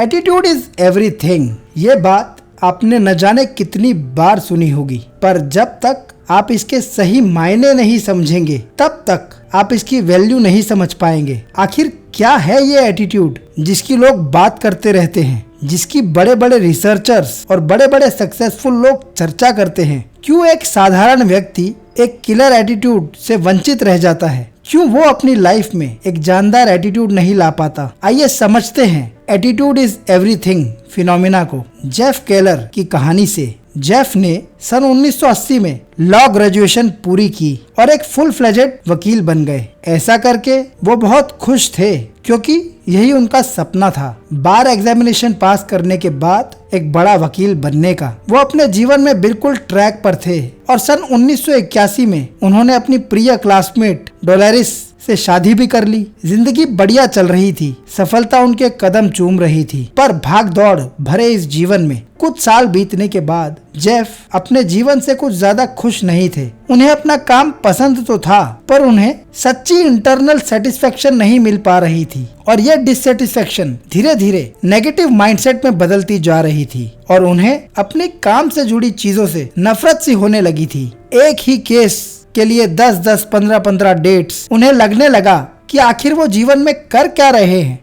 Attitude is everything. ये बात आपने न जाने कितनी बार सुनी होगी, पर जब तक आप इसके सही मायने नहीं समझेंगे तब तक आप इसकी वैल्यू नहीं समझ पाएंगे। आखिर क्या है ये एटीट्यूड जिसकी लोग बात करते रहते हैं, जिसकी बड़े बड़े रिसर्चर्स और बड़े बड़े सक्सेसफुल लोग चर्चा करते हैं? क्यों एक साधारण व्यक्ति एक किलर एटीट्यूड से वंचित रह जाता है? क्यों वो अपनी लाइफ में एक जानदार एटीट्यूड नहीं ला पाता? आइए समझते हैं एटीट्यूड इज एवरीथिंग फिनोमिना को जेफ केलर की कहानी से। जेफ ने सन 1980 में लॉ ग्रेजुएशन पूरी की और एक फुल फ्लेजेड वकील बन गए। ऐसा करके वो बहुत खुश थे क्योंकि यही उनका सपना था, बार एग्जामिनेशन पास करने के बाद एक बड़ा वकील बनने का। वो अपने जीवन में बिल्कुल ट्रैक पर थे और सन 1981 में उन्होंने अपनी प्रिय क्लासमेट डोलोरेस से शादी भी कर ली। जिंदगी बढ़िया चल रही थी, सफलता उनके कदम चूम रही थी। पर भाग दौड़ भरे इस जीवन में कुछ साल बीतने के बाद जेफ अपने जीवन से कुछ ज्यादा खुश नहीं थे। उन्हें अपना काम पसंद तो था, पर उन्हें सच्ची इंटरनल सेटिस्फेक्शन नहीं मिल पा रही थी और यह डिससेटिस्फेक्शन धीरे धीरे नेगेटिव माइंडसेट में बदलती जा रही थी और उन्हें अपने काम से जुड़ी चीजों से नफरत सी होने लगी थी। एक ही केस के लिए 10-10, 15-15 डेट्स। उन्हें लगने लगा कि आखिर वो जीवन में कर क्या रहे हैं।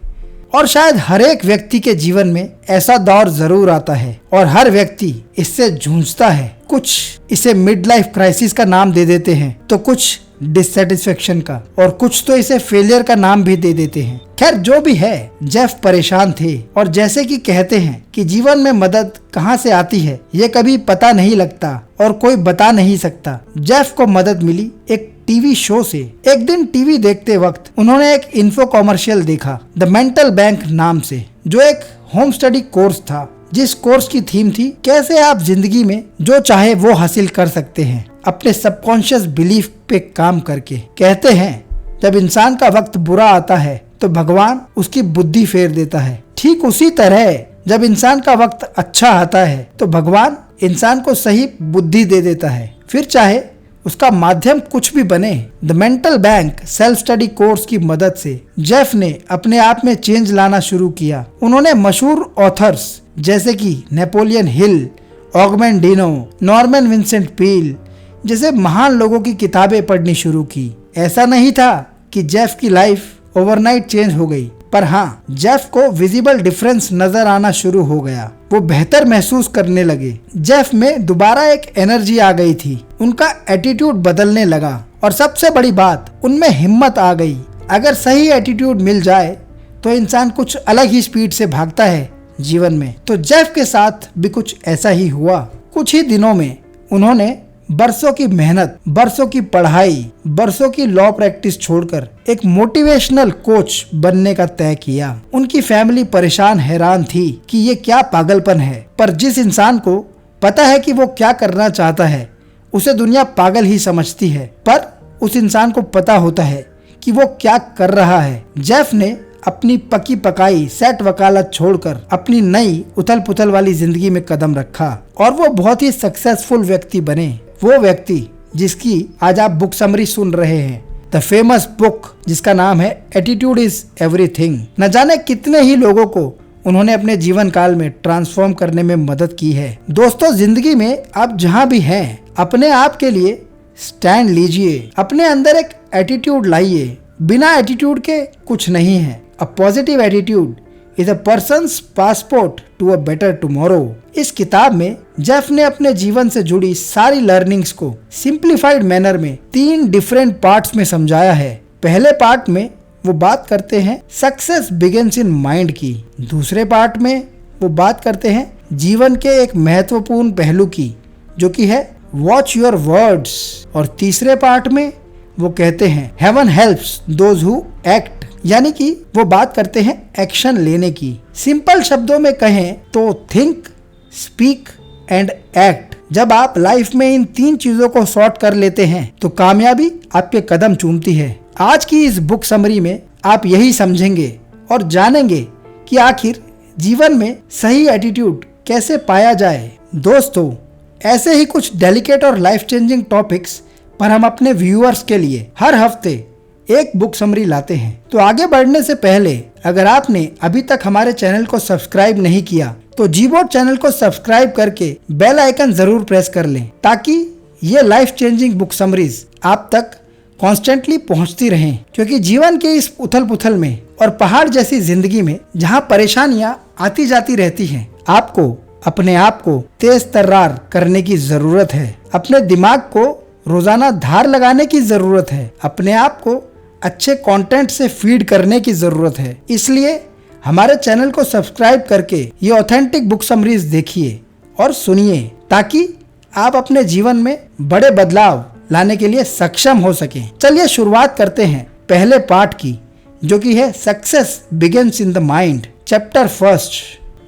और शायद हर एक व्यक्ति के जीवन में ऐसा दौर जरूर आता है और हर व्यक्ति इससे जूझता है। कुछ इसे मिड लाइफ क्राइसिस का नाम दे देते हैं, तो कुछ डिससेटिस्फेक्शन का, और कुछ तो इसे फेलियर का नाम भी दे देते हैं। खैर जो भी है, जेफ परेशान थे और जैसे कि कहते हैं कि जीवन में मदद कहां से आती है ये कभी पता नहीं लगता और कोई बता नहीं सकता। जेफ को मदद मिली एक टीवी शो से। एक दिन टीवी देखते वक्त उन्होंने एक इन्फो कॉमर्शियल देखा द मेंटल बैंक नाम से, जो एक होम स्टडी कोर्स था, जिस कोर्स की थीम थी कैसे आप जिंदगी में जो चाहे वो हासिल कर सकते हैं अपने सबकॉन्शियस बिलीफ पे काम करके। कहते हैं जब इंसान का वक्त बुरा आता है तो भगवान उसकी बुद्धि फेर देता है। ठीक उसी तरह जब इंसान का वक्त अच्छा आता है तो भगवान इंसान को सही बुद्धि दे देता है, फिर चाहे उसका माध्यम कुछ भी बने। The mental bank self study course की मदद से जेफ ने अपने आप में चेंज लाना शुरू किया। उन्होंने मशहूर ऑथर्स जैसे कि Napoleon Hill, Og Mandino, Norman Vincent Peale जैसे महान लोगों की किताबें पढ़नी शुरू की। ऐसा नहीं था कि जेफ की लाइफ ओवरनाइट चेंज हो गई, पर हाँ, जेफ को विजिबल डिफरेंस नजर आना शुरू हो गया। वो बेहतर महसूस करने लगे। जेफ में दोबारा एक एनर्जी आ गई थी, उनका एटीट्यूड बदलने लगा और सबसे बड़ी बात, उनमें हिम्मत आ गई। अगर सही एटीट्यूड मिल जाए तो इंसान कुछ अलग ही स्पीड से भागता है जीवन में। तो जेफ के साथ भी कुछ ऐसा ही हुआ। कुछ ही दिनों में उन्होंने बरसों की मेहनत, बरसों की पढ़ाई, बरसों की लॉ प्रैक्टिस छोड़कर एक मोटिवेशनल कोच बनने का तय किया। उनकी फैमिली परेशान हैरान थी कि ये क्या पागलपन है, पर जिस इंसान को पता है कि वो क्या करना चाहता है उसे दुनिया पागल ही समझती है, पर उस इंसान को पता होता है कि वो क्या कर रहा है। जेफ ने अपनी पकी पकाई सेट वकालत छोड़कर अपनी नई उथल पुथल वाली जिंदगी में कदम रखा और वो बहुत ही सक्सेसफुल व्यक्ति बने। वो व्यक्ति जिसकी आज आप बुक समरी सुन रहे हैं, द फेमस बुक जिसका नाम है एटीट्यूड इज एवरीथिंग। न जाने कितने ही लोगों को उन्होंने अपने जीवन काल में ट्रांसफॉर्म करने में मदद की है। दोस्तों, जिंदगी में आप जहाँ भी हैं अपने आप के लिए स्टैंड लीजिए, अपने अंदर एक एटीट्यूड लाइए। बिना एटीट्यूड के कुछ नहीं है। A positive attitude is a person's passport to a better tomorrow। इस किताब में जेफ ने अपने जीवन से जुड़ी सारी लर्निंग्स को सिंप्लीफाइड मैनर में 3 डिफरेंट पार्ट्स में समझाया है। पहले पार्ट में वो बात करते हैं सक्सेस बिगिंस इन माइंड की। दूसरे पार्ट में वो बात करते हैं जीवन के एक महत्वपूर्ण पहलू की, जो कि है वॉच योर वर्ड्स। और तीसरे पार्ट में वो कहते हैं heaven helps those who act, यानी कि वो बात करते हैं एक्शन लेने की। सिंपल शब्दों में कहें तो थिंक, स्पीक एंड एक्ट। जब आप लाइफ में इन 3 चीजों को सॉर्ट कर लेते हैं तो कामयाबी आपके कदम चूमती है। आज की इस बुक समरी में आप यही समझेंगे और जानेंगे कि आखिर जीवन में सही एटीट्यूड कैसे पाया जाए। दोस्तों, ऐसे ही कुछ डेलिकेट और लाइफ चेंजिंग टॉपिक्स पर हम अपने व्यूअर्स के लिए हर हफ्ते एक बुक समरी लाते हैं। तो आगे बढ़ने से पहले अगर आपने अभी तक हमारे चैनल को सब्सक्राइब नहीं किया तो जीबोर्ड चैनल को सब्सक्राइब करके बेल आइकन जरूर प्रेस कर लें, ताकि ये लाइफ चेंजिंग बुक समरीज आप तक कॉन्स्टेंटली पहुंचती रहें। क्योंकि जीवन के इस उथल पुथल में और पहाड़ जैसी जिंदगी में जहां परेशानियां आती जाती रहती हैं, आपको अपने आप को तेज तर्रार करने की जरूरत है। अपने दिमाग को रोजाना धार लगाने की जरूरत है। अपने आप को अच्छे कंटेंट से फीड करने की जरूरत है। इसलिए हमारे चैनल को सब्सक्राइब करके ये ऑथेंटिक बुक समरीज देखिए और सुनिए, ताकि आप अपने जीवन में बड़े बदलाव लाने के लिए सक्षम हो सकें। चलिए शुरुआत करते हैं पहले पार्ट की, जो कि है success begins in the mind. Chapter first,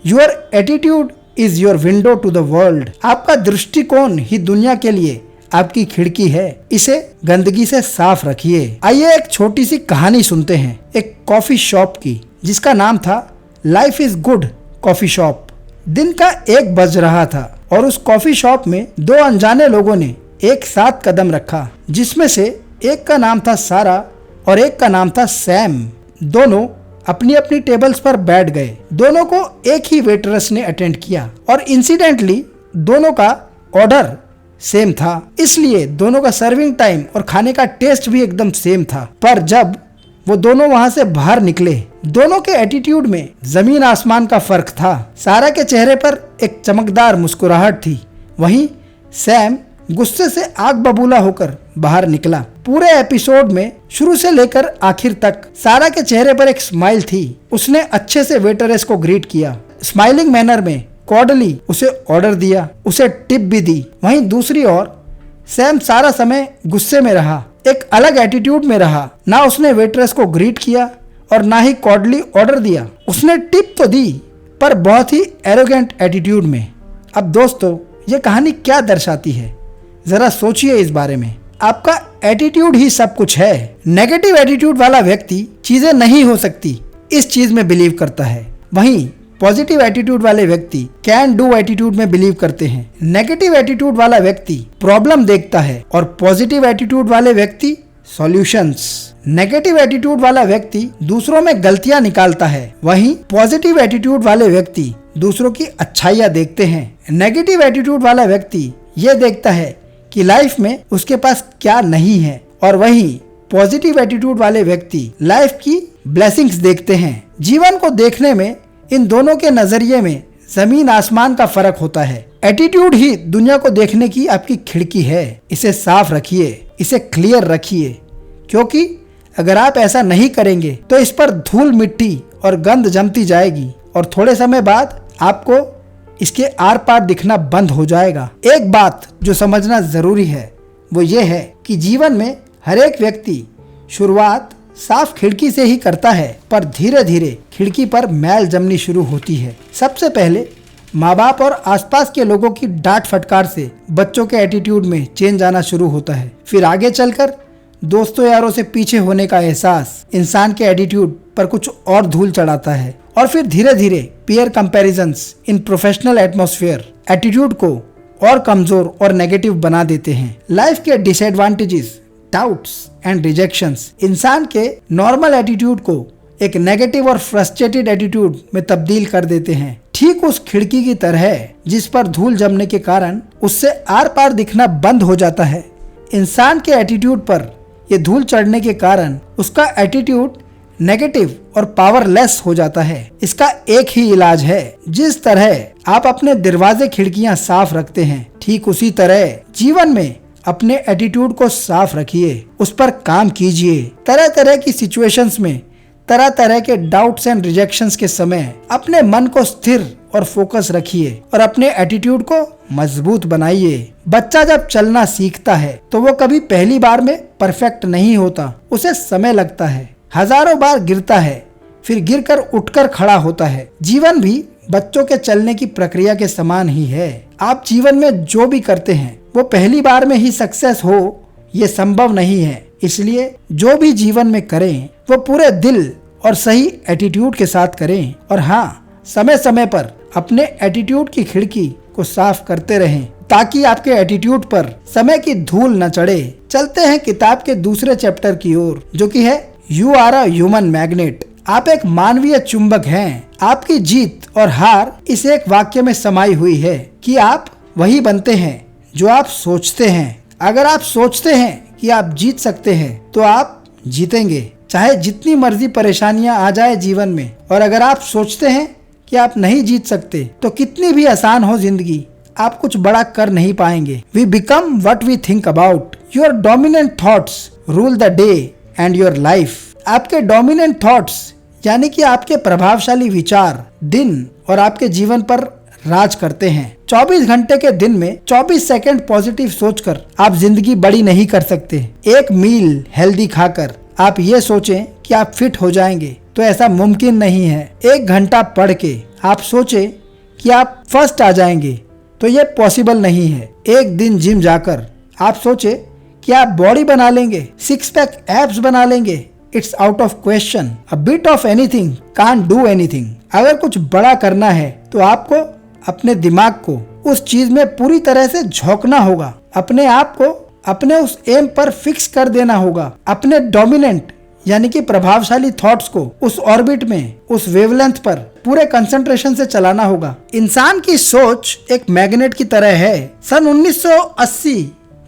your attitude is your window to the world. आपका दृष्टिकोण ही दुनिया के लिए आपकी खिड़की है, इसे गंदगी से साफ रखिए। आइए एक छोटी सी कहानी सुनते हैं एक कॉफी शॉप की, जिसका नाम था life is good coffee shop. दिन का 1 बज रहा था और उस कॉफी शॉप में 2 अनजाने लोगों ने एक साथ कदम रखा, जिसमें से एक का नाम था सारा और एक का नाम था सैम। दोनों अपनी अपनी टेबल्स पर बैठ गए। दोनों को एक ही वेटरेस ने अटेंड किया और इंसिडेंटली दोनों का ऑर्डर सेम था, इसलिए दोनों का सर्विंग टाइम और खाने का टेस्ट भी एकदम सेम था। पर जब वो दोनों वहां से बाहर निकले, दोनों के एटीट्यूड में जमीन आसमान का फर्क था। सारा के चेहरे पर एक चमकदार मुस्कुराहट थी, वहीं सैम गुस्से से आग बबूला होकर बाहर निकला। पूरे एपिसोड में शुरू से लेकर आखिर तक सारा के चेहरे पर एक स्माइल थी। उसने अच्छे से वेटरेस को ग्रीट किया, स्माइलिंग मैनर में कॉर्डली उसे ऑर्डर दिया, उसे टिप भी दी। वहीं दूसरी ओर सैम सारा समय गुस्से में रहा, एक अलग एटीट्यूड में रहा। ना उसने वेटरेस को ग्रीट किया और ना ही कॉर्डली ऑर्डर दिया। उसने टिप तो दी, पर बहुत ही एरोगेंट एटीट्यूड में। अब दोस्तों, ये कहानी क्या दर्शाती है, जरा सोचिए इस बारे में। आपका एटीट्यूड ही सब कुछ है। नेगेटिव एटीट्यूड वाला व्यक्ति चीजें नहीं हो सकती इस चीज में बिलीव करता है, वहीं पॉजिटिव एटीट्यूड वाले व्यक्ति कैन डू एटीट्यूड में बिलीव करते हैं। नेगेटिव एटीट्यूड वाला व्यक्ति प्रॉब्लम देखता है और पॉजिटिव एटीट्यूड वाले व्यक्ति सॉल्यूशंस। नेगेटिव एटीट्यूड वाला व्यक्ति दूसरों में गलतियां निकालता है, वहीं पॉजिटिव एटीट्यूड वाले व्यक्ति दूसरों की अच्छाइयां देखते हैं। नेगेटिव एटीट्यूड वाला व्यक्ति ये देखता है कि लाइफ में उसके पास क्या नहीं है, और वहीं पॉजिटिव एटीट्यूड वाले व्यक्ति लाइफ की ब्लेसिंग्स देखते हैं। जीवन को देखने में इन दोनों के नजरिए में जमीन आसमान का फर्क होता है। एटीट्यूड ही दुनिया को देखने की आपकी खिड़की है। इसे साफ रखिए, इसे क्लियर रखिए, क्योंकि अगर आप ऐसा नहीं करेंगे तो इस पर धूल मिट्टी और गंद जमती जाएगी और थोड़े समय बाद आपको इसके आर पार दिखना बंद हो जाएगा। एक बात जो समझना जरूरी है वो ये है कि जीवन में हर एक व्यक्ति शुरुआत साफ खिड़की से ही करता है, पर धीरे धीरे खिड़की पर मैल जमनी शुरू होती है। सबसे पहले माँ बाप और आसपास के लोगों की डांट फटकार से बच्चों के एटीट्यूड में चेंज आना शुरू होता है। फिर आगे चलकर दोस्तों यारों से पीछे होने का एहसास इंसान के एटीट्यूड पर कुछ और धूल चढ़ाता है, और फिर धीरे धीरे peer comparisons in professional atmosphere attitude को और कमजोर और नेगेटिव बना देते हैं। लाइफ के डिसएडवांटेजेस, डाउट्स एंड रिजेक्शंस इंसान के नॉर्मल एटीट्यूड को एक नेगेटिव और फ्रस्ट्रेटेड एटीट्यूड में तब्दील कर देते हैं। ठीक उस खिड़की की तरह जिस पर धूल जमने के कारण उससे आर पार दिखना बंद हो जाता है, इंसान के एटीट्यूड पर ये धूल चढ़ने के कारण उसका एटीट्यूड नेगेटिव और पावरलेस हो जाता है। इसका एक ही इलाज है। जिस तरह आप अपने दरवाजे खिड़कियां साफ रखते हैं, ठीक उसी तरह जीवन में अपने एटीट्यूड को साफ रखिए, उस पर काम कीजिए। तरह तरह की सिचुएशंस में तरह तरह के डाउट्स एंड रिजेक्शंस के समय अपने मन को स्थिर और फोकस रखिए और अपने एटीट्यूड को मजबूत बनाइए। बच्चा जब चलना सीखता है तो वो कभी पहली बार में परफेक्ट नहीं होता, उसे समय लगता है, हजारों बार गिरता है, फिर गिरकर उठकर खड़ा होता है। जीवन भी बच्चों के चलने की प्रक्रिया के समान ही है। आप जीवन में जो भी करते हैं वो पहली बार में ही सक्सेस हो ये संभव नहीं है। इसलिए जो भी जीवन में करें वो पूरे दिल और सही एटीट्यूड के साथ करें, और हाँ, समय समय पर अपने एटीट्यूड की खिड़की को साफ करते रहें, ताकि आपके एटीट्यूड पर समय की धूल न चढ़े चलते हैं किताब के दूसरे चैप्टर की ओर, जो कि है you are a human magnet. आप एक मानवीय चुंबक हैं। आपकी जीत और हार इस एक वाक्य में समाई हुई है कि आप वही बनते हैं जो आप सोचते हैं। अगर आप सोचते हैं कि आप जीत सकते हैं तो आप जीतेंगे, चाहे जितनी मर्जी परेशानियां आ जाए जीवन में। और अगर आप सोचते हैं कि आप नहीं जीत सकते तो कितनी भी आसान हो जिंदगी, आप कुछ बड़ा कर नहीं पाएंगे। We become what we think about. Your dominant thoughts rule the day and your life. आपके डोमिनेंट थॉट्स यानी कि आपके प्रभावशाली विचार दिन और आपके जीवन पर राज करते हैं। 24 घंटे के दिन में 24 सेकंड पॉजिटिव सोचकर आप जिंदगी बड़ी नहीं कर सकते। एक मील हेल्दी खाकर आप ये सोचें कि आप फिट हो जाएंगे तो ऐसा मुमकिन नहीं है। 1 घंटा पढ़ के आप सोचें कि आप फर्स्ट आ जाएंगे तो ये पॉसिबल नहीं है। एक दिन जिम जाकर आप सोचे कि आप बॉडी बना लेंगे, 6 पैक एब्स बना लेंगे, it's out of question. A bit of anything can't do anything. अगर कुछ बड़ा करना है तो आपको अपने दिमाग को उस चीज में पूरी तरह से झोंकना होगा, अपने आप को अपने उस एम पर फिक्स कर देना होगा, अपने डोमिनेंट यानी कि प्रभावशाली थॉट्स को उस ऑर्बिट में, उस वेवलेंथ पर पूरे कंसंट्रेशन से चलाना होगा। इंसान की सोच एक मैग्नेट की तरह है। सन 1980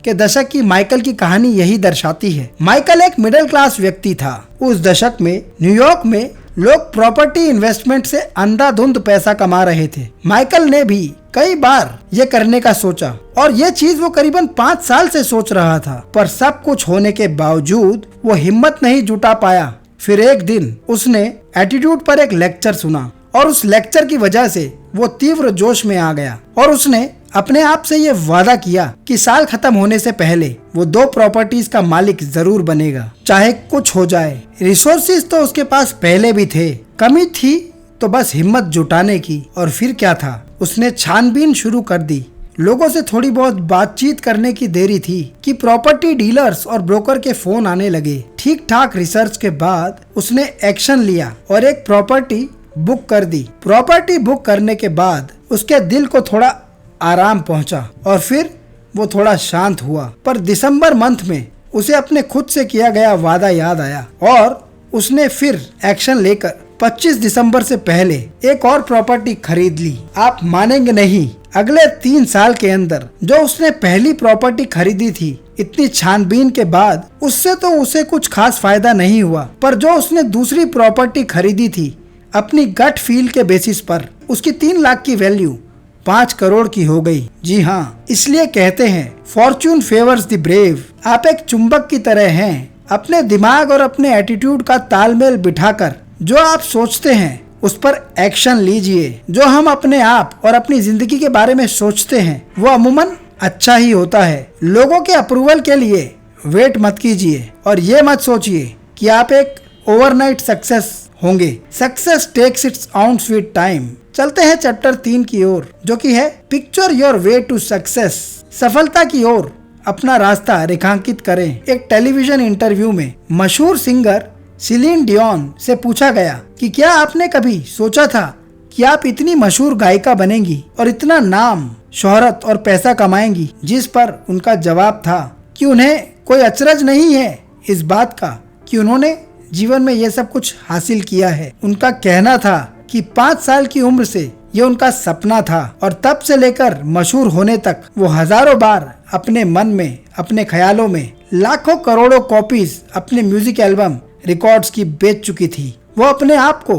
के दशक की माइकल की कहानी यही दर्शाती है। माइकल एक मिडिल क्लास व्यक्ति था। उस दशक में न्यूयॉर्क में लोग प्रॉपर्टी इन्वेस्टमेंट से अंधाधुंध पैसा कमा रहे थे। माइकल ने भी कई बार ये करने का सोचा और ये चीज वो करीबन 5 साल से सोच रहा था, पर सब कुछ होने के बावजूद वो हिम्मत नहीं जुटा पाया। फिर एक दिन उसने एटीट्यूड पर एक लेक्चर सुना और उस लेक्चर की वजह से वो तीव्र जोश में आ गया और उसने अपने आप से ये वादा किया कि साल खत्म होने से पहले वो 2 प्रॉपर्टीज का मालिक जरूर बनेगा, चाहे कुछ हो जाए। रिसोर्सेज तो उसके पास पहले भी थे, कमी थी तो बस हिम्मत जुटाने की। और फिर क्या था, उसने छानबीन शुरू कर दी। लोगों से थोड़ी बहुत बातचीत करने की देरी थी कि प्रॉपर्टी डीलर्स और ब्रोकर के फोन आने लगे। ठीक ठाक रिसर्च के बाद उसने एक्शन लिया और एक प्रॉपर्टी बुक कर दी। प्रॉपर्टी बुक करने के बाद उसके दिल को थोड़ा आराम पहुंचा और फिर वो थोड़ा शांत हुआ। पर दिसंबर मंथ में उसे अपने खुद से किया गया वादा याद आया और उसने फिर एक्शन लेकर 25 दिसंबर से पहले एक और प्रॉपर्टी खरीद ली। आप मानेंगे नहीं, अगले 3 साल के अंदर जो उसने पहली प्रॉपर्टी खरीदी थी, इतनी छानबीन के बाद उससे तो उसे कुछ खास फायदा नहीं हुआ, पर जो उसने दूसरी प्रॉपर्टी खरीदी थी अपनी गट फील के बेसिस पर, उसकी 3 लाख की वैल्यू 5 करोड़ की हो गई। जी हाँ, इसलिए कहते हैं फॉर्च्यून फेवर्स द ब्रेव। आप एक चुंबक की तरह हैं। अपने दिमाग और अपने एटीट्यूड का तालमेल बिठाकर जो आप सोचते हैं उस पर एक्शन लीजिए। जो हम अपने आप और अपनी जिंदगी के बारे में सोचते हैं वो अमूमन अच्छा ही होता है। लोगों के अप्रूवल के लिए वेट मत कीजिए और ये मत सोचिए कि आप एक ओवरनाइट सक्सेस होंगे। Success takes its own sweet time. चलते हैं चैप्टर 3 की ओर, जो कि है picture your way to success. सफलता की ओर अपना रास्ता रेखांकित करें। एक टेलीविजन इंटरव्यू में मशहूर सिंगर सिलीन डियोन से पूछा गया कि क्या आपने कभी सोचा था कि आप इतनी मशहूर गायिका बनेंगी और इतना नाम, शोहरत और पैसा कमाएंगी? जिस पर उनका जवाब था कि उन्हें कोई अचरज नहीं है इस बात का कि उन्होंने जीवन में ये सब कुछ हासिल किया है। उनका कहना था कि 5 साल की उम्र से ये उनका सपना था और तब से लेकर मशहूर होने तक वो हजारों बार अपने मन में, अपने ख्यालों में लाखों करोड़ों कॉपीज अपने म्यूजिक एल्बम, रिकॉर्ड्स की बेच चुकी थी। वो अपने आप को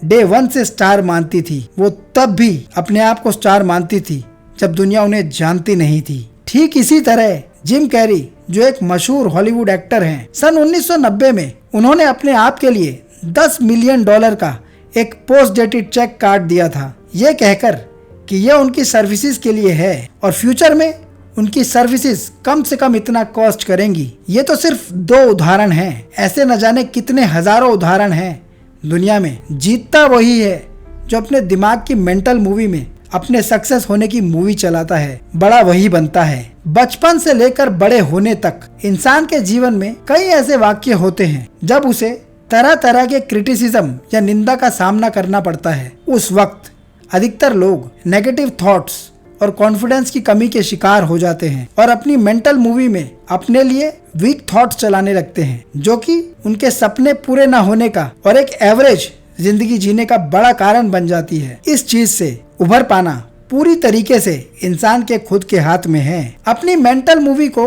डे 1 से स्टार मानती थी। वो तब भी अपने आप को स्टार मानती थी जब दुनिया उन्हें जानती नहीं थी। ठीक इसी तरह जिम कैरी, जो एक मशहूर हॉलीवुड एक्टर हैं, सन 1990 में उन्होंने अपने आप के लिए $10 मिलियन का एक पोस्ट डेटेड चेक काट दिया था, ये कहकर कि यह उनकी सर्विसेज के लिए है और फ्यूचर में उनकी सर्विसेज कम से कम इतना कॉस्ट करेंगी। ये तो सिर्फ 2 उदाहरण हैं, ऐसे न जाने कितने हजारों उदाहरण हैं दुनिया में। जीतता वही है जो अपने दिमाग की मेंटल मूवी में अपने सक्सेस होने की मूवी चलाता है, बड़ा वही बनता है। बचपन से लेकर बड़े होने तक इंसान के जीवन में कई ऐसे वाक्य होते हैं जब उसे तरह तरह के क्रिटिसिज्म या निंदा का सामना करना पड़ता है। उस वक्त अधिकतर लोग नेगेटिव थॉट्स और कॉन्फिडेंस की कमी के शिकार हो जाते हैं और अपनी मेंटल मूवी में अपने लिए वीक थॉट्स चलाने लगते हैं, जो कि उनके सपने पूरे न होने का और एक एवरेज जिंदगी जीने का बड़ा कारण बन जाती है। इस चीज से उभर पाना पूरी तरीके से इंसान के खुद के हाथ में है। अपनी मेंटल मूवी को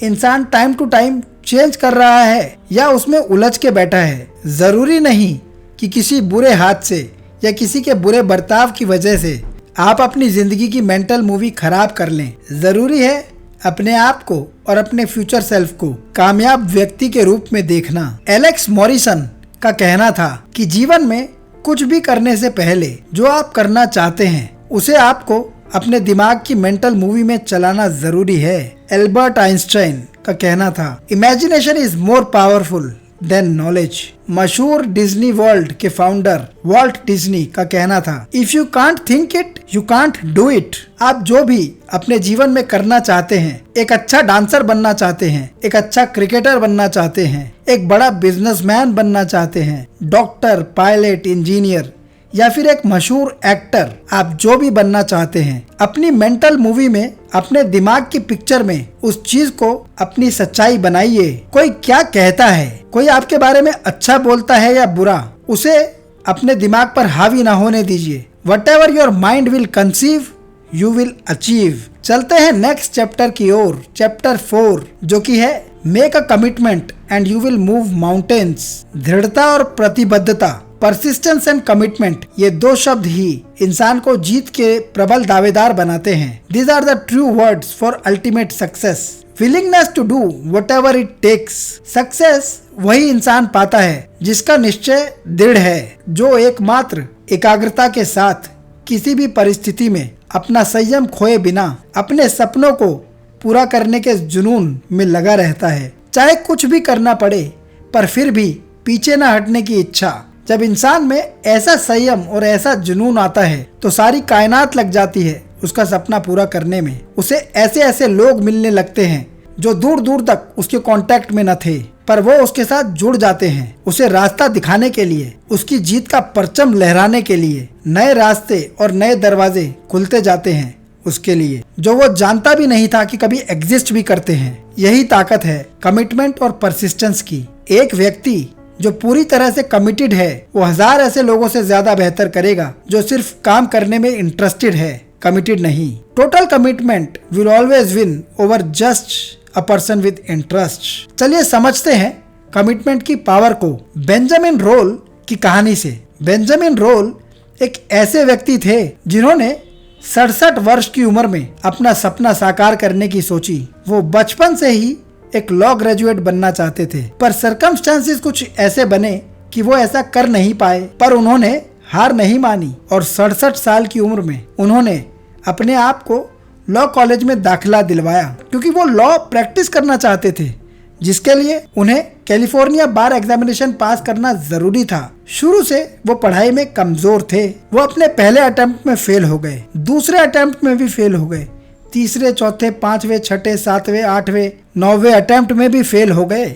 इंसान टाइम टू टाइम चेंज कर रहा है या उसमें उलझ के बैठा है। जरूरी नहीं कि किसी बुरे हाथ से या किसी के बुरे बर्ताव की वजह से आप अपनी जिंदगी की मेंटल मूवी खराब कर लें। जरूरी है अपने आप को और अपने फ्यूचर सेल्फ को कामयाब व्यक्ति के रूप में देखना। एलेक्स मॉरिसन का कहना था कि जीवन में कुछ भी करने से पहले जो आप करना चाहते हैं उसे आपको अपने दिमाग की मेंटल मूवी में चलाना जरूरी है। एल्बर्ट आइंस्टाइन का कहना था, imagination is more powerful than knowledge. मशहूर डिज्नी वर्ल्ड के फाउंडर वॉल्ट डिज्नी का कहना था, if you can't think it you can't do it. आप जो भी अपने जीवन में करना चाहते हैं, एक अच्छा डांसर बनना चाहते हैं, एक अच्छा क्रिकेटर बनना चाहते हैं, एक बड़ा बिजनेसमैन बनना चाहते हैं, डॉक्टर, पायलट, इंजीनियर या फिर एक मशहूर एक्टर, आप जो भी बनना चाहते हैं, अपनी मेंटल मूवी में अपने दिमाग की पिक्चर में उस चीज को अपनी सच्चाई बनाइए। कोई क्या कहता है, कोई आपके बारे में अच्छा बोलता है या बुरा, उसे अपने दिमाग पर हावी ना होने दीजिए। Whatever your mind will conceive, you will achieve। चलते हैं नेक्स्ट चैप्टर की ओर, चैप्टर 4, जो कि है make a commitment and you will move mountains. दृढ़ता और प्रतिबद्धता, परसिस्टेंस एंड कमिटमेंट, ये दो शब्द ही इंसान को जीत के प्रबल दावेदार बनाते हैं। These are the true words for ultimate success. Willingness to do whatever it takes. Success वही इंसान पाता है जिसका निश्चय दृढ़ है, जो एकमात्र एकाग्रता के साथ किसी भी परिस्थिति में अपना संयम खोए बिना अपने सपनों को पूरा करने के जुनून में लगा रहता है। चाहे कुछ भी करना पड़े पर फिर भी पीछे न हटने की इच्छा। जब इंसान में ऐसा संयम और ऐसा जुनून आता है तो सारी कायनात लग जाती है उसका सपना पूरा करने में। उसे ऐसे ऐसे लोग मिलने लगते हैं जो दूर दूर तक उसके कांटेक्ट में न थे, पर वो उसके साथ जुड़ जाते हैं, उसे रास्ता दिखाने के लिए, उसकी जीत का परचम लहराने के लिए। नए रास्ते और नए दरवाजे खुलते जाते हैं उसके लिए, जो वो जानता भी नहीं था कि कभी एग्जिस्ट भी करते हैं। यही ताकत है कमिटमेंट और परसिस्टेंस की। एक व्यक्ति जो पूरी तरह से कमिटेड है वो 1000 ऐसे लोगों से ज्यादा बेहतर करेगा जो सिर्फ काम करने में इंटरेस्टेड है, कमिटेड नहीं। Total commitment will always win over just a person with interest. चलिए समझते हैं कमिटमेंट की पावर को बेंजामिन रोल की कहानी से। बेंजामिन रोल एक ऐसे व्यक्ति थे जिन्होंने 67 वर्ष की उम्र में अपना सपना साकार करने की सोची। वो बचपन से ही एक लॉ ग्रेजुएट बनना चाहते थे, पर सर्कमस्टांसेस कुछ ऐसे बने कि वो ऐसा कर नहीं पाए। पर उन्होंने हार नहीं मानी और 67 साल की उम्र में उन्होंने अपने आप को लॉ कॉलेज में दाखिला दिलवाया, क्योंकि वो लॉ प्रैक्टिस करना चाहते थे, जिसके लिए उन्हें कैलिफोर्निया बार एग्जामिनेशन पास करना जरूरी था। शुरू से वो पढ़ाई में कमजोर थे। वो अपने पहले अटेम्प्ट में फेल हो गए, दूसरे अटेम्प्ट में भी फेल हो गए, तीसरे, चौथे, 5वें, 6ठे, 7वें, 8वें, 9वें अटेम्प्ट में भी फेल हो गए।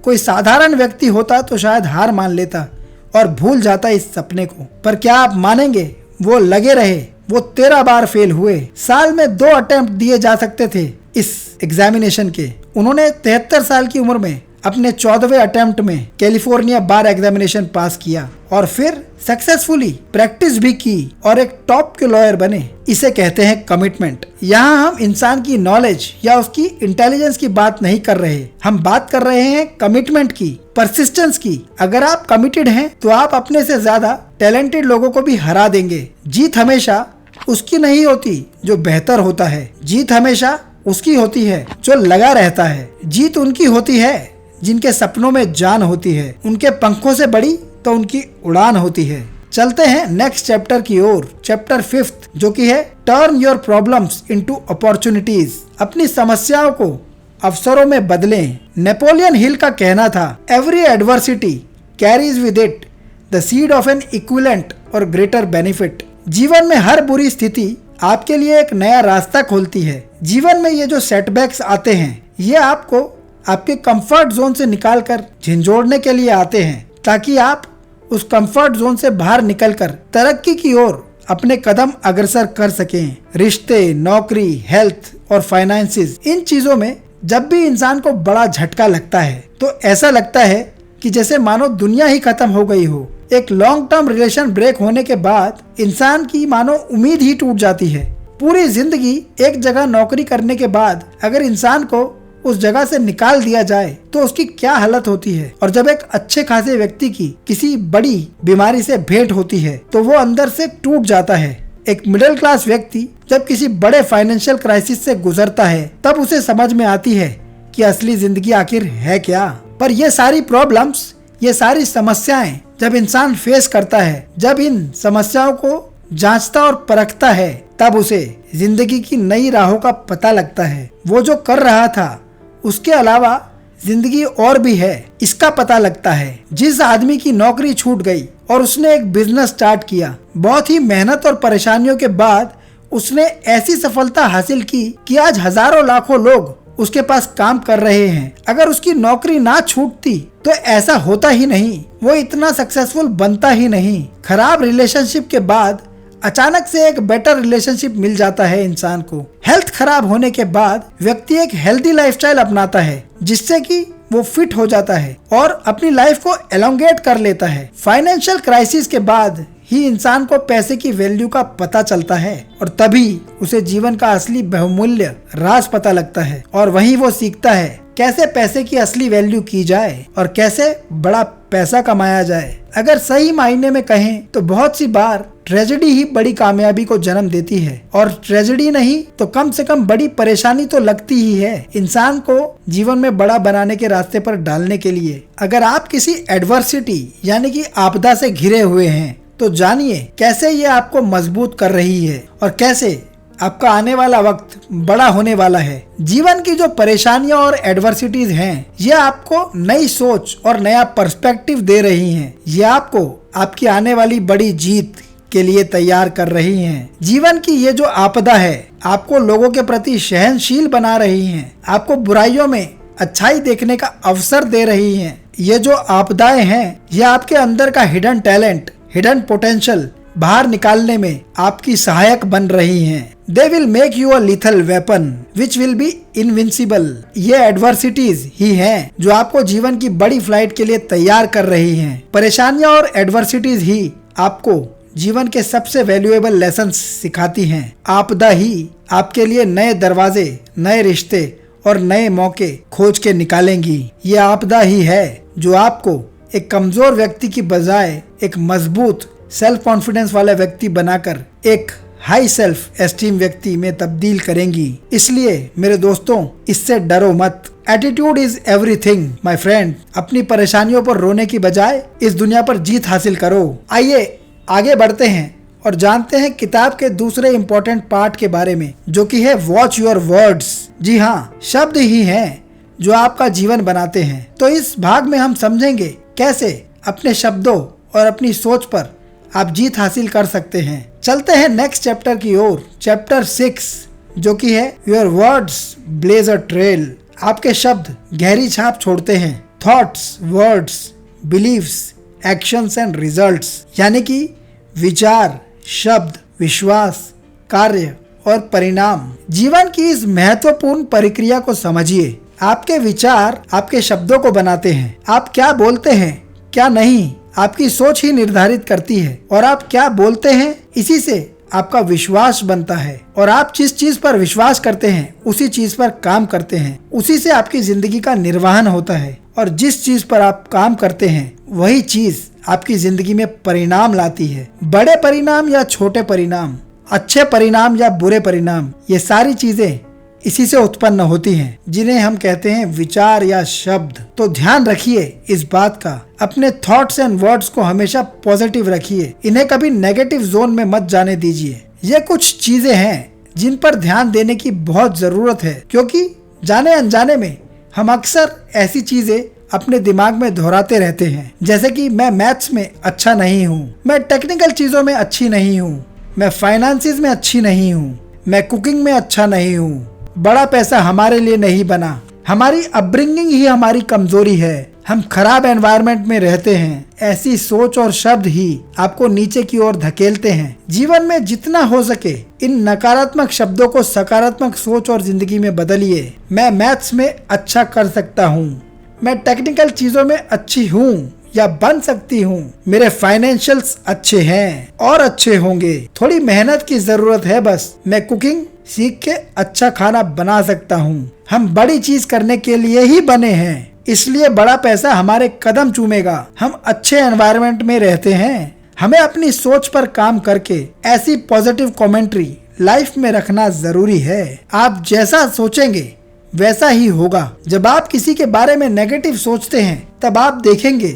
कोई साधारण व्यक्ति होता तो शायद हार मान लेता और भूल जाता इस सपने को, पर क्या आप मानेंगे, वो लगे रहे। वो 13 बार फेल हुए। साल में 2 अटेम्प्ट दिए जा सकते थे इस एग्जामिनेशन के। उन्होंने 73 साल की उम्र में अपने 14वें अटेम्प्ट में कैलिफोर्निया बार एग्जामिनेशन पास किया और फिर सक्सेसफुली प्रैक्टिस भी की और एक टॉप के लॉयर बने। इसे कहते हैं कमिटमेंट। यहाँ हम इंसान की नॉलेज या उसकी इंटेलिजेंस की बात नहीं कर रहे, हम बात कर रहे हैं कमिटमेंट की, परसिस्टेंस की। अगर आप कमिटेड हैं तो आप अपने से ज्यादा टैलेंटेड लोगों को भी हरा देंगे। जीत हमेशा उसकी नहीं होती जो बेहतर होता है, जीत हमेशा उसकी होती है जो लगा रहता है। जीत उनकी होती है जिनके सपनों में जान होती है, उनके पंखों से बड़ी तो उनकी उड़ान होती है। चलते हैं नेक्स्ट चैप्टर की ओर, चैप्टर 5, जो कि है turn your problems into opportunities. अपनी समस्याओं को अवसरों में बदलें। नेपोलियन हिल का कहना था, every adversity carries with it the seed of N equivalent और ग्रेटर बेनिफिट। जीवन में हर बुरी स्थिति आपके लिए एक नया रास्ता खोलती है। जीवन में ये जो सेटबैक्स आते हैं, ये आपको आपके कंफर्ट जोन से निकालकर झिंझोड़ने के लिए आते हैं, ताकि आप उस कंफर्ट जोन से बाहर निकलकर तरक्की की ओर अपने कदम अग्रसर कर सकें। रिश्ते, नौकरी, हेल्थ और फाइनेंसेस, इन चीजों में जब भी इंसान को बड़ा झटका लगता है तो ऐसा लगता है कि जैसे मानो दुनिया ही खत्म हो गई हो। एक लॉन्ग टर्म रिलेशन ब्रेक होने के बाद इंसान की मानो उम्मीद ही टूट जाती है। पूरी जिंदगी एक जगह नौकरी करने के बाद अगर इंसान को उस जगह से निकाल दिया जाए तो उसकी क्या हालत होती है। और जब एक अच्छे खासे व्यक्ति की किसी बड़ी बीमारी से भेंट होती है तो वो अंदर से टूट जाता है। एक मिडिल क्लास व्यक्ति जब किसी बड़े फाइनेंशियल क्राइसिस से गुजरता है तब उसे समझ में आती है कि असली जिंदगी आखिर है क्या। पर ये सारी प्रॉब्लम्स, ये सारी समस्याएं जब इंसान फेस करता है, जब इन समस्याओं को जांचता और परखता है, तब उसे जिंदगी की नई राहों का पता लगता है। वो जो कर रहा था उसके अलावा जिंदगी और भी है, इसका पता लगता है। जिस आदमी की नौकरी छूट गई और उसने एक बिजनेस स्टार्ट किया, बहुत ही मेहनत और परेशानियों के बाद उसने ऐसी सफलता हासिल की कि आज हजारों लाखों लोग उसके पास काम कर रहे हैं। अगर उसकी नौकरी ना छूटती तो ऐसा होता ही नहीं, वो इतना सक्सेसफुल बनता ही नहीं। खराब रिलेशनशिप के बाद अचानक से एक बेटर रिलेशनशिप मिल जाता है इंसान को। हेल्थ खराब होने के बाद व्यक्ति एक हेल्दी लाइफस्टाइल अपनाता है जिससे कि वो फिट हो जाता है और अपनी लाइफ को एलोंगेट कर लेता है। फाइनेंशियल क्राइसिस के बाद ही इंसान को पैसे की वैल्यू का पता चलता है और तभी उसे जीवन का असली बहुमूल्य राज पता लगता है और वहीं वो सीखता है कैसे पैसे की असली वैल्यू की जाए और कैसे बड़ा पैसा कमाया जाए। अगर सही मायने में कहें तो बहुत सी बार ट्रेजेडी ही बड़ी कामयाबी को जन्म देती है, और ट्रेजेडी नहीं तो कम से कम बड़ी परेशानी तो लगती ही है इंसान को जीवन में बड़ा बनाने के रास्ते पर डालने के लिए। अगर आप किसी एडवर्सिटी यानी कि आपदा से घिरे हुए हैं तो जानिए कैसे ये आपको मजबूत कर रही है और कैसे आपका आने वाला वक्त बड़ा होने वाला है। जीवन की जो परेशानियां और एडवर्सिटीज हैं, ये आपको नई सोच और नया पर्सपेक्टिव दे रही हैं। ये आपको आपकी आने वाली बड़ी जीत के लिए तैयार कर रही हैं। जीवन की ये जो आपदा है आपको लोगों के प्रति सहनशील बना रही हैं, आपको बुराइयों में अच्छाई देखने का अवसर दे रही हैं। ये जो आपदाएं हैं ये आपके अंदर का हिडन टैलेंट, हिडन पोटेंशियल बाहर निकालने में आपकी सहायक बन रही हैं। They will make you a lethal weapon which will be invincible। ये एडवर्सिटीज ही हैं जो आपको जीवन की बड़ी फ्लाइट के लिए तैयार कर रही हैं। परेशानियां और एडवर्सिटीज ही आपको जीवन के सबसे वैल्यूएबल लेसन सिखाती हैं। आपदा ही आपके लिए नए दरवाजे, नए रिश्ते और नए मौके खोज के निकालेंगी। ये आपदा ही है जो आपको एक कमजोर व्यक्ति की बजाय एक मजबूत सेल्फ कॉन्फिडेंस वाला व्यक्ति बनाकर एक हाई सेल्फ एस्टीम व्यक्ति में तब्दील करेंगी। इसलिए मेरे दोस्तों, इससे डरो मत। Attitude is everything my friend. अपनी परेशानियों पर रोने की बजाय इस दुनिया पर जीत हासिल करो। आइए आगे बढ़ते हैं और जानते हैं किताब के दूसरे इम्पोर्टेंट पार्ट के बारे में, जो कि है वॉच योर वर्ड्स। जी हाँ, शब्द ही हैं जो आपका जीवन बनाते हैं। तो इस भाग में हम समझेंगे कैसे अपने शब्दों और अपनी सोच पर आप जीत हासिल कर सकते हैं। चलते हैं नेक्स्ट चैप्टर की ओर, चैप्टर 6, जो कि है your words blaze a trail. आपके शब्द गहरी छाप छोड़ते हैं। Thoughts, words, believes, actions and results, यानी कि विचार, शब्द, विश्वास, कार्य और परिणाम। जीवन की इस महत्वपूर्ण प्रक्रिया को समझिए। आपके विचार आपके शब्दों को बनाते हैं। आप क्या बोलते हैं, क्या नहीं, आपकी सोच ही निर्धारित करती है। और आप क्या बोलते हैं, इसी से आपका विश्वास बनता है। और आप जिस चीज पर विश्वास करते हैं उसी चीज पर काम करते हैं। उसी से आपकी जिंदगी का निर्वहन होता है। और जिस चीज पर आप काम करते हैं वही चीज आपकी जिंदगी में परिणाम लाती है। बड़े परिणाम या छोटे परिणाम, अच्छे परिणाम या बुरे परिणाम, ये सारी चीजें इसी से उत्पन्न होती हैं, जिन्हें हम कहते हैं विचार या शब्द। तो ध्यान रखिए इस बात का। अपने थॉट्स एंड वर्ड्स को हमेशा पॉजिटिव रखिए। इन्हें कभी नेगेटिव जोन में मत जाने दीजिए। ये कुछ चीजें हैं जिन पर ध्यान देने की बहुत जरूरत है, क्योंकि जाने अनजाने में हम अक्सर ऐसी चीजें अपने दिमाग में दोहराते रहते हैं, जैसे कि मैं मैथ्स में अच्छा नहीं हूँ, मैं टेक्निकल चीजों में अच्छी नहीं हूँ, मैं फाइनेंसिस में अच्छी नहीं हूँ, मैं कुकिंग में अच्छा नहीं हूँ, बड़ा पैसा हमारे लिए नहीं बना, हमारी अपब्रिंगिंग ही हमारी कमजोरी है, हम खराब एनवायरनमेंट में रहते हैं। ऐसी सोच और शब्द ही आपको नीचे की ओर धकेलते हैं। जीवन में जितना हो सके इन नकारात्मक शब्दों को सकारात्मक सोच और जिंदगी में बदलिए। मैं मैथ्स में अच्छा कर सकता हूँ, मैं टेक्निकल चीजों में अच्छी हूँ या बन सकती हूँ, मेरे फाइनेंशियल्स अच्छे हैं और अच्छे होंगे, थोड़ी मेहनत की जरूरत है बस, मैं कुकिंग सीख के अच्छा खाना बना सकता हूँ। हम बड़ी चीज करने के लिए ही बने हैं, इसलिए बड़ा पैसा हमारे कदम चूमेगा। हम अच्छे एनवायरनमेंट में रहते हैं। हमें अपनी सोच पर काम करके ऐसी पॉजिटिव कमेंट्री लाइफ में रखना जरूरी है। आप जैसा सोचेंगे वैसा ही होगा। जब आप किसी के बारे में नेगेटिव सोचते हैं तब आप देखेंगे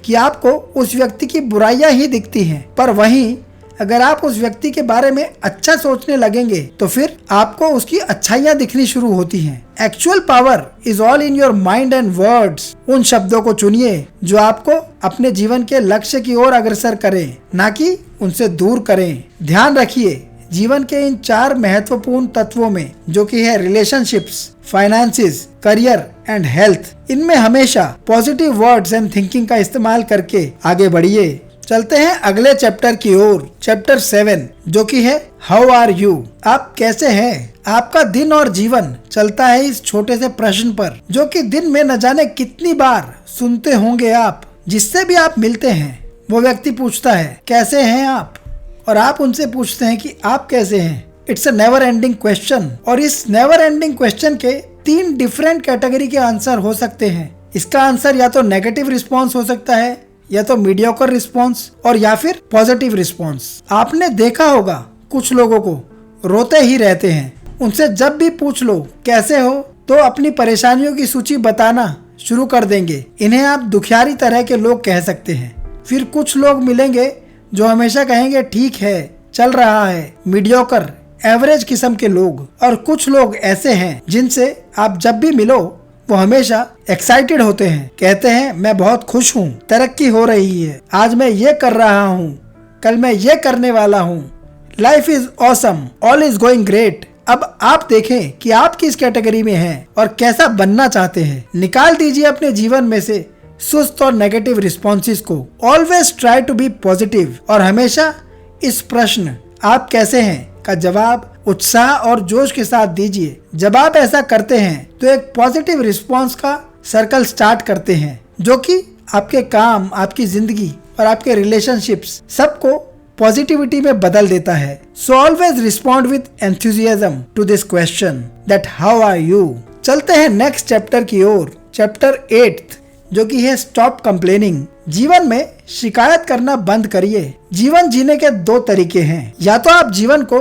कि आपको उस व्यक्ति की बुराइयां ही दिखती हैं, पर वहीं अगर आप उस व्यक्ति के बारे में अच्छा सोचने लगेंगे तो फिर आपको उसकी अच्छाइयां दिखनी शुरू होती हैं। Actual power is all in your mind and words. उन शब्दों को चुनिए जो आपको अपने जीवन के लक्ष्य की ओर अग्रसर करें, ना कि उनसे दूर करें। ध्यान रखिए, जीवन के इन 4 महत्वपूर्ण तत्वों में, जो कि है relationships, finances, career and health, इनमें हमेशा पॉजिटिव वर्ड्स एंड थिंकिंग का इस्तेमाल करके आगे बढ़िए। चलते हैं अगले चैप्टर की ओर, चैप्टर 7, जो कि है हाउ आर यू। आप कैसे हैं? आपका दिन और जीवन चलता है इस छोटे से प्रश्न पर, जो कि दिन में न जाने कितनी बार सुनते होंगे आप। जिससे भी आप मिलते हैं वो व्यक्ति पूछता है कैसे हैं आप, और आप उनसे पूछते हैं कि आप कैसे हैं। It's a never ending question, और इस नेवर एंडिंग क्वेश्चन के 3 डिफरेंट कैटेगरी के आंसर हो सकते हैं। इसका आंसर या तो नेगेटिव रिस्पॉन्स हो सकता है, या तो मीडियोकर रिस्पॉन्स, और या फिर पॉजिटिव रिस्पॉन्स। आपने देखा होगा कुछ लोगों को रोते ही रहते हैं। उनसे जब भी पूछ लो कैसे हो तो अपनी परेशानियों की सूची बताना शुरू कर देंगे। इन्हें आप दुखियारी तरह के लोग कह सकते हैं। फिर कुछ लोग मिलेंगे जो हमेशा कहेंगे ठीक है, चल रहा है, मीडियोकर, एवरेज किस्म के लोग। और कुछ लोग ऐसे हैं जिनसे आप जब भी मिलो वो हमेशा एक्साइटेड होते हैं, कहते हैं मैं बहुत खुश हूँ, तरक्की हो रही है, आज मैं ये कर रहा हूँ, कल मैं ये करने वाला हूँ, life is awesome, all is going great. अब आप देखें कि आप किस कैटेगरी में हैं और कैसा बनना चाहते हैं। निकाल दीजिए अपने जीवन में से सुस्त और नेगेटिव रिस्पॉन्सेस को। Always try to be positive, और हमेशा इस प्रश्न आप कैसे हैं का जवाब उत्साह और जोश के साथ दीजिए। जब आप ऐसा करते हैं तो एक पॉजिटिव रिस्पॉन्स का सर्कल स्टार्ट करते हैं, जो कि आपके काम, आपकी जिंदगी और आपके रिलेशनशिप्स सबको पॉजिटिविटी में बदल देता है। So always respond with enthusiasm to this question that how are you. चलते हैं नेक्स्ट चैप्टर की ओर, चैप्टर 8, जो कि है स्टॉप कंप्लेनिंग। जीवन में शिकायत करना बंद करिए। जीवन जीने के 2 तरीके हैं, या तो आप जीवन को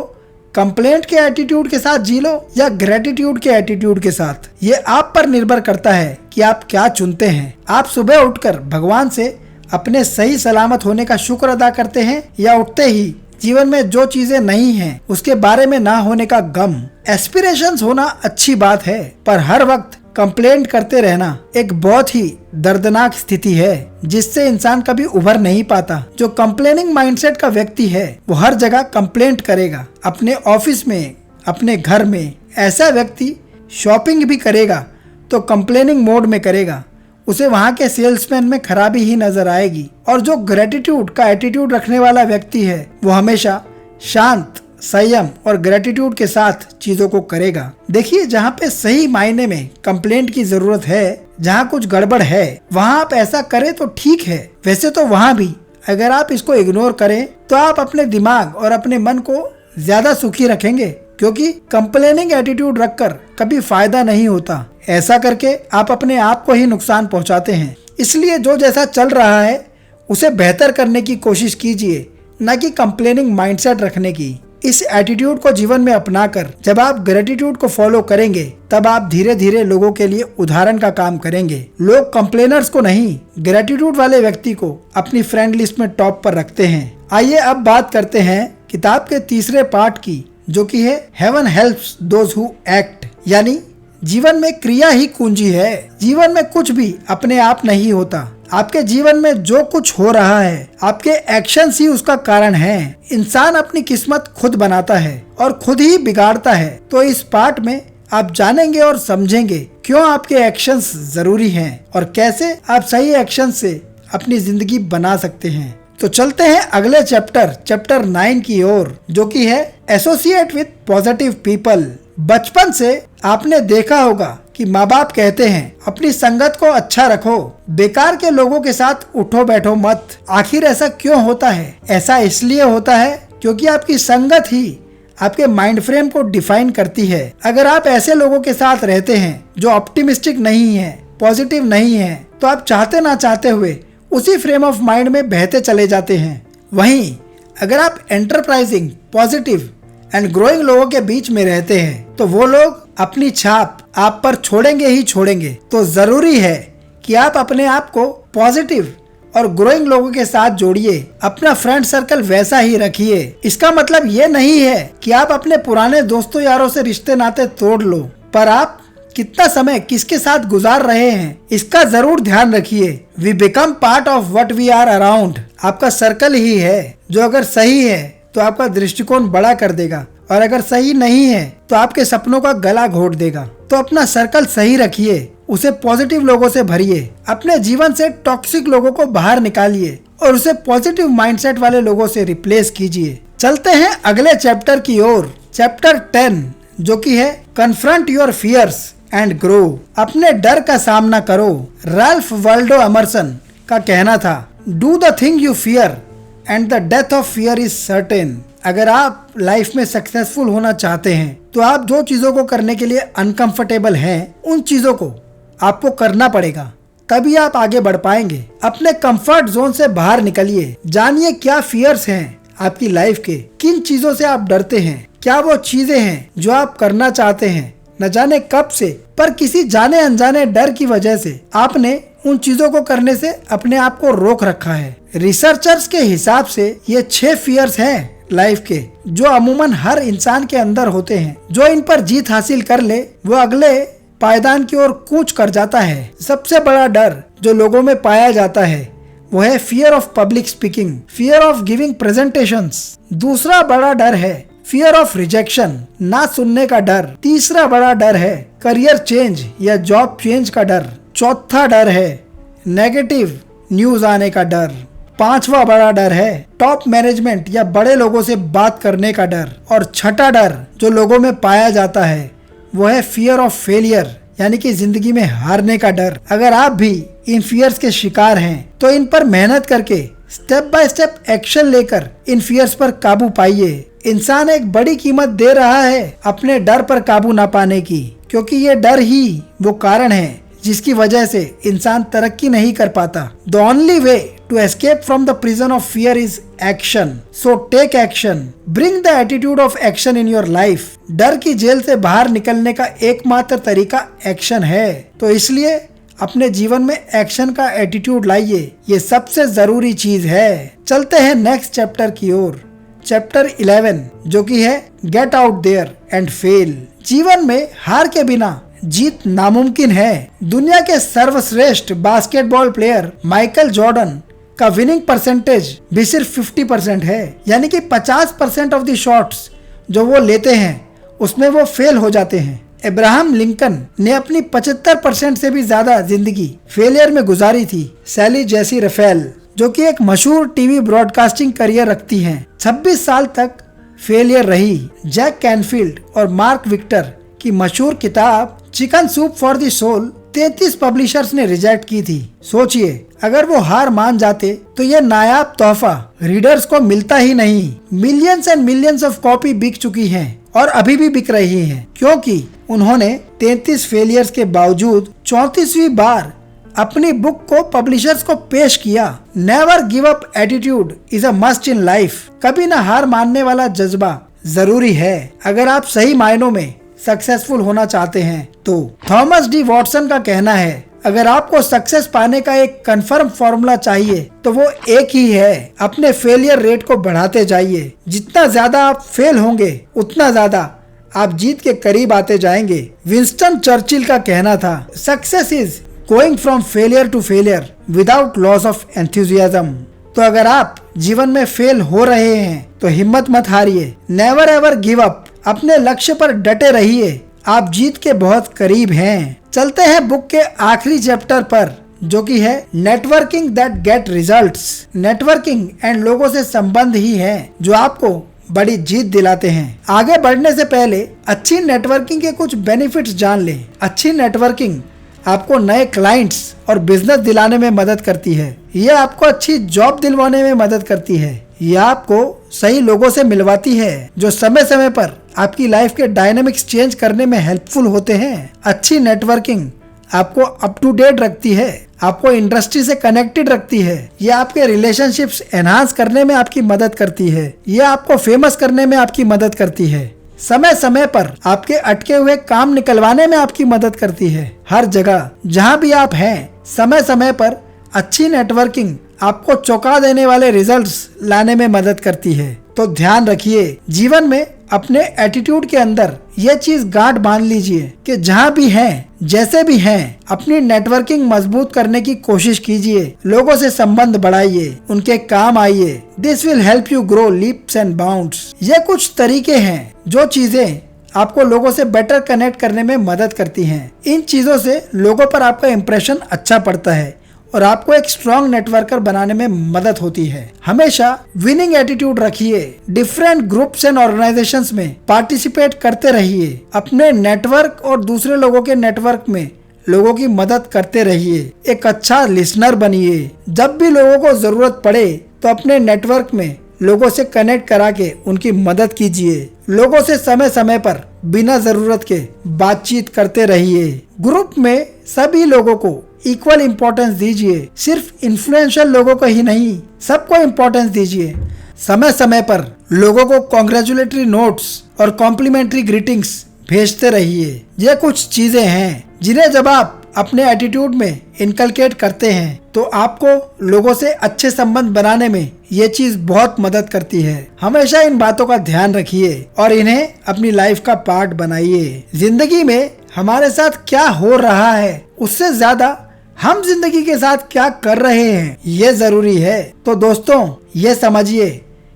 कंप्लेंट के एटीट्यूड के साथ जी लो या ग्रेटिट्यूड के एटीट्यूड के साथ। ये आप पर निर्भर करता है कि आप क्या चुनते हैं। आप सुबह उठकर भगवान से अपने सही सलामत होने का शुक्र अदा करते हैं, या उठते ही जीवन में जो चीजें नहीं हैं उसके बारे में ना होने का गम। एस्पिरेशंस होना अच्छी बात है, पर हर वक्त कंप्लेंट करते रहना एक बहुत ही दर्दनाक स्थिति है, जिससे इंसान कभी उभर नहीं पाता। जो कंप्लेनिंग माइंडसेट का व्यक्ति है वो हर जगह कंप्लेंट करेगा, अपने ऑफिस में, अपने घर में। ऐसा व्यक्ति शॉपिंग भी करेगा तो कंप्लेनिंग मोड में करेगा, उसे वहाँ के सेल्समैन में खराबी ही नजर आएगी। और जो ग्रेटिट्यूड का एटीट्यूड रखने वाला व्यक्ति है वो हमेशा शांत, संयम और ग्रेटिट्यूड के साथ चीजों को करेगा। देखिए, जहाँ पे सही मायने में कंप्लेंट की जरूरत है, जहाँ कुछ गड़बड़ है, वहाँ आप ऐसा करें तो ठीक है। वैसे तो वहाँ भी अगर आप इसको इग्नोर करें तो आप अपने दिमाग और अपने मन को ज्यादा सुखी रखेंगे, क्योंकि कंप्लेनिंग एटीट्यूड रखकर कभी फायदा नहीं होता। ऐसा करके आप अपने आप को ही नुकसान पहुँचाते हैं। इसलिए जो जैसा चल रहा है उसे बेहतर करने की कोशिश कीजिए, न कि कंप्लेनिंग माइंडसेट रखने की। इस एटीट्यूड को जीवन में अपनाकर जब आप ग्रेटिट्यूड को फॉलो करेंगे तब आप धीरे धीरे लोगों के लिए उदाहरण का काम करेंगे। लोग कंप्लेनर्स को नहीं, ग्रेटिट्यूड वाले व्यक्ति को अपनी फ्रेंड लिस्ट में टॉप पर रखते हैं। आइए अब बात करते हैं किताब के 3रे पार्ट की, जो कि है heaven helps those who act, यानी जीवन में क्रिया ही कुंजी है। जीवन में कुछ भी अपने आप नहीं होता। आपके जीवन में जो कुछ हो रहा है आपके एक्शंस ही उसका कारण है। इंसान अपनी किस्मत खुद बनाता है और खुद ही बिगाड़ता है। तो इस पार्ट में आप जानेंगे और समझेंगे क्यों आपके एक्शंस जरूरी हैं और कैसे आप सही एक्शन से अपनी जिंदगी बना सकते हैं। तो चलते हैं अगले चैप्टर 9 की ओर, जो कि है एसोसिएट विद पॉजिटिव पीपल। बचपन से आपने देखा होगा कि माँ बाप कहते हैं अपनी संगत को अच्छा रखो, बेकार के लोगों के साथ उठो बैठो मत। आखिर ऐसा क्यों होता है? ऐसा इसलिए होता है क्योंकि आपकी संगत ही आपके माइंड फ्रेम को डिफाइन करती है। अगर आप ऐसे लोगों के साथ रहते हैं जो ऑप्टिमिस्टिक नहीं है, पॉजिटिव नहीं है, तो आप चाहते ना चाहते हुए उसी फ्रेम ऑफ माइंड में बहते चले जाते हैं। वहीं अगर आप एंटरप्राइजिंग, पॉजिटिव एंड ग्रोइंग लोगों के बीच में रहते हैं तो वो लोग अपनी छाप आप पर छोड़ेंगे ही छोड़ेंगे। तो जरूरी है कि आप अपने आप को पॉजिटिव और ग्रोइंग लोगों के साथ जोड़िए, अपना फ्रेंड सर्कल वैसा ही रखिए। इसका मतलब ये नहीं है कि आप अपने पुराने दोस्तों यारों से रिश्ते नाते तोड़ लो, पर आप कितना समय किसके साथ गुजार रहे हैं इसका जरूर ध्यान रखिए। We become part of what we are around. आपका सर्कल ही है जो अगर सही है तो आपका दृष्टिकोण बड़ा कर देगा और अगर सही नहीं है तो आपके सपनों का गला घोट देगा। तो अपना सर्कल सही रखिए, उसे पॉजिटिव लोगों से भरिए, अपने जीवन से टॉक्सिक लोगों को बाहर निकालिए और उसे पॉजिटिव माइंडसेट वाले लोगों से रिप्लेस कीजिए। चलते हैं अगले चैप्टर की ओर, चैप्टर 10, जो कि है confront your fears and grow. अपने डर का सामना करो। राल्फ वाल्डो एमर्सन का कहना था, do the thing you fear and the death of fear is certain. अगर आप लाइफ में सक्सेसफुल होना चाहते हैं तो आप जो चीजों को करने के लिए अनकंफर्टेबल हैं, उन चीजों को आपको करना पड़ेगा, तभी आप आगे बढ़ पाएंगे। अपने कंफर्ट जोन से बाहर निकलिए, जानिए क्या फियर्स हैं आपकी लाइफ के, किन चीजों से आप डरते हैं, क्या वो चीजें हैं जो आप करना चाहते हैं, न जाने कब से, पर किसी जाने अनजाने डर की वजह से आपने उन चीजों को करने से अपने आप को रोक रखा है। रिसर्चर्स के हिसाब से ये 6 फियर्स हैं लाइफ के, जो अमूमन हर इंसान के अंदर होते हैं। जो इन पर जीत हासिल कर ले वो अगले पायदान की ओर कूच कर जाता है। सबसे बड़ा डर जो लोगों में पाया जाता है वो है fear of public speaking, fear of giving presentations. दूसरा बड़ा डर है फियर ऑफ रिजेक्शन, ना सुनने का डर। तीसरा बड़ा डर है करियर चेंज या जॉब चेंज का डर। चौथा डर है नेगेटिव न्यूज आने का डर। पांचवा बड़ा डर है टॉप मैनेजमेंट या बड़े लोगों से बात करने का डर। और छठा डर जो लोगों में पाया जाता है वो है फियर ऑफ फेलियर, यानी कि जिंदगी में हारने का डर। अगर आप भी इन फियर्स के शिकार हैं तो इन पर मेहनत करके स्टेप बाय स्टेप एक्शन लेकर इन फियर्स पर काबू पाइए। इंसान एक बड़ी कीमत दे रहा है अपने डर पर काबू ना पाने की, क्योंकि ये डर ही वो कारण है जिसकी वजह से इंसान तरक्की नहीं कर पाता। The only way to escape from the prison of fear is action, so take action, bring the attitude of action in your life. डर की जेल से बाहर निकलने का एकमात्र तरीका एक्शन है, तो इसलिए अपने जीवन में एक्शन का एटीट्यूड लाइए, ये सबसे जरूरी चीज है। चलते हैं नेक्स्ट चैप्टर की ओर, चैप्टर 11, जो कि है get out there and fail. जीवन में हार के बिना जीत नामुमकिन है। दुनिया के सर्वश्रेष्ठ बास्केटबॉल प्लेयर माइकल जॉर्डन का विनिंग परसेंटेज भी सिर्फ 50% है, यानी कि 50% ऑफ द शॉट्स जो वो लेते हैं उसमें वो फेल हो जाते हैं। अब्राहम लिंकन ने अपनी 75% से भी ज्यादा जिंदगी फेलियर में गुजारी थी। सैली जेसी रफेल, जो कि एक मशहूर टीवी ब्रॉडकास्टिंग करियर रखती हैं, 26 साल तक फेलियर रही। जैक कैनफील्ड और मार्क विक्टर की मशहूर किताब chicken soup for the soul 33 publishers ने रिजेक्ट की थी। सोचिए अगर वो हार मान जाते तो ये नायाब तोहफा रीडर्स को मिलता ही नहीं। Millions and millions of copy बिक चुकी हैं और अभी भी बिक रही हैं, क्योंकि उन्होंने 33 फेलियर्स के बावजूद 34वीं बार अपनी बुक को पब्लिशर्स को पेश किया। Never give up attitude is a must in life. कभी ना हार मानने वाला जज्बा जरूरी है अगर आप सही मायनों में सक्सेसफुल होना चाहते हैं। तो थॉमस डी वॉटसन का कहना है, अगर आपको सक्सेस पाने का एक कंफर्म फॉर्मूला चाहिए तो वो एक ही है, अपने फेलियर रेट को बढ़ाते जाइए। जितना ज्यादा आप फेल होंगे उतना ज्यादा आप जीत के करीब आते जाएंगे। विंस्टन चर्चिल का कहना था, success is going from failure to failure without loss of enthusiasm. तो अगर आप जीवन में फेल हो रहे हैं तो हिम्मत मत हारिए, नेवर एवर गिव अप। अपने लक्ष्य पर डटे रहिए, आप जीत के बहुत करीब हैं। चलते हैं बुक के आखिरी चैप्टर पर, जो कि है networking that get results. Networking and लोगों से संबंध ही है जो आपको बड़ी जीत दिलाते हैं। आगे बढ़ने से पहले अच्छी नेटवर्किंग के कुछ बेनिफिट्स जान लें। अच्छी नेटवर्किंग आपको नए क्लाइंट्स और बिजनेस दिलाने में मदद करती है। यह आपको अच्छी जॉब दिलवाने में मदद करती है। यह आपको सही लोगों से मिलवाती है जो समय समय पर आपकी लाइफ के डायनेमिक्स चेंज करने में हेल्पफुल होते हैं। अच्छी नेटवर्किंग आपको अप टू डेट रखती है, आपको इंडस्ट्री से कनेक्टेड रखती है। ये आपके रिलेशनशिप्स एनहांस करने में आपकी मदद करती है। ये आपको फेमस करने में आपकी मदद करती है। समय समय पर आपके अटके हुए काम निकलवाने में आपकी मदद करती है। हर जगह जहाँ भी आप हैं, समय समय पर अच्छी नेटवर्किंग आपको चौंका देने वाले रिजल्ट्स लाने में मदद करती है। तो ध्यान रखिए, जीवन में अपने एटीट्यूड के अंदर ये चीज गांठ बांध लीजिए कि जहाँ भी हैं, जैसे भी हैं, अपनी नेटवर्किंग मजबूत करने की कोशिश कीजिए। लोगों से संबंध बढ़ाइए, उनके काम आइए। This will help you grow leaps and bounds. ये कुछ तरीके हैं जो चीजें आपको लोगों से बेटर कनेक्ट करने में मदद करती हैं। इन चीजों से लोगों पर आपका इंप्रेशन अच्छा पड़ता है और आपको एक स्ट्रॉन्ग नेटवर्कर बनाने में मदद होती है। हमेशा विनिंग एटीट्यूड रखिए। डिफरेंट ग्रुप्स एंड ऑर्गेनाइजेशंस में पार्टिसिपेट करते रहिए। अपने नेटवर्क और दूसरे लोगों के नेटवर्क में लोगों की मदद करते रहिए। एक अच्छा लिसनर बनिए। जब भी लोगों को जरूरत पड़े तो अपने नेटवर्क में लोगों से कनेक्ट करा के उनकी मदद कीजिए। लोगों से समय समय पर बिना जरूरत के बातचीत करते रहिए। ग्रुप में सभी लोगों को इक्वल इम्पोर्टेंस दीजिए। सिर्फ इन्फ्लुएंशियल लोगों को ही नहीं, सबको इम्पोर्टेंस दीजिए। समय समय पर लोगों को कॉन्ग्रेचुलेटरी नोट्स और कॉम्प्लीमेंट्री ग्रीटिंग्स भेजते रहिए। ये कुछ चीजें हैं जिन्हें जब आप अपने एटीट्यूड में इनकलकेट करते हैं तो आपको लोगों से अच्छे संबंध बनाने में ये चीज बहुत मदद करती है। हमेशा इन बातों का ध्यान रखिए और इन्हें अपनी लाइफ का पार्ट बनाइए। जिंदगी में हमारे साथ क्या हो रहा है उससे ज्यादा हम जिंदगी के साथ क्या कर रहे हैं ये जरूरी है। तो दोस्तों, ये समझिए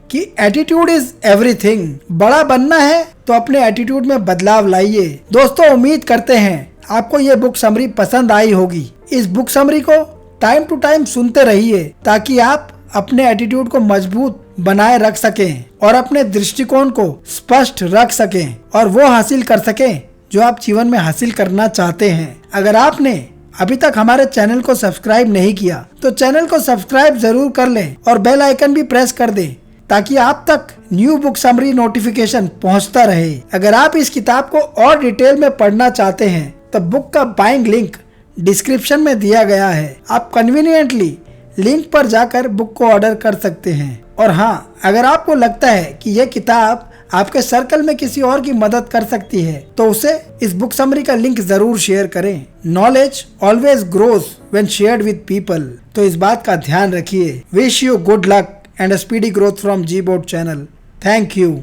कि एटीट्यूड इज एवरीथिंग। बड़ा बनना है तो अपने एटीट्यूड में बदलाव लाइए। दोस्तों, उम्मीद करते हैं आपको ये बुक समरी पसंद आई होगी। इस बुक समरी को टाइम टू टाइम सुनते रहिए ताकि आप अपने एटीट्यूड को मजबूत बनाए रख सकें और अपने दृष्टिकोण को स्पष्ट रख सकें और वो हासिल कर सकें जो आप जीवन में हासिल करना चाहते हैं। अगर आपने अभी तक हमारे चैनल को सब्सक्राइब नहीं किया तो चैनल को सब्सक्राइब जरूर कर लें और बेल आइकन भी प्रेस कर दें ताकि आप तक न्यू बुक समरी नोटिफिकेशन पहुंचता रहे। अगर आप इस किताब को और डिटेल में पढ़ना चाहते हैं तो बुक का बाइंग लिंक डिस्क्रिप्शन में दिया गया है। आप कन्वीनियंटली लिंक पर जाकर बुक को ऑर्डर कर सकते हैं। और हाँ, अगर आपको लगता है कि यह किताब आपके सर्कल में किसी और की मदद कर सकती है तो उसे इस बुक समरी का लिंक जरूर शेयर करें। Knowledge always grows when shared with people. तो इस बात का ध्यान रखिए। Wish you good luck and speedy growth from G board channel. Thank you.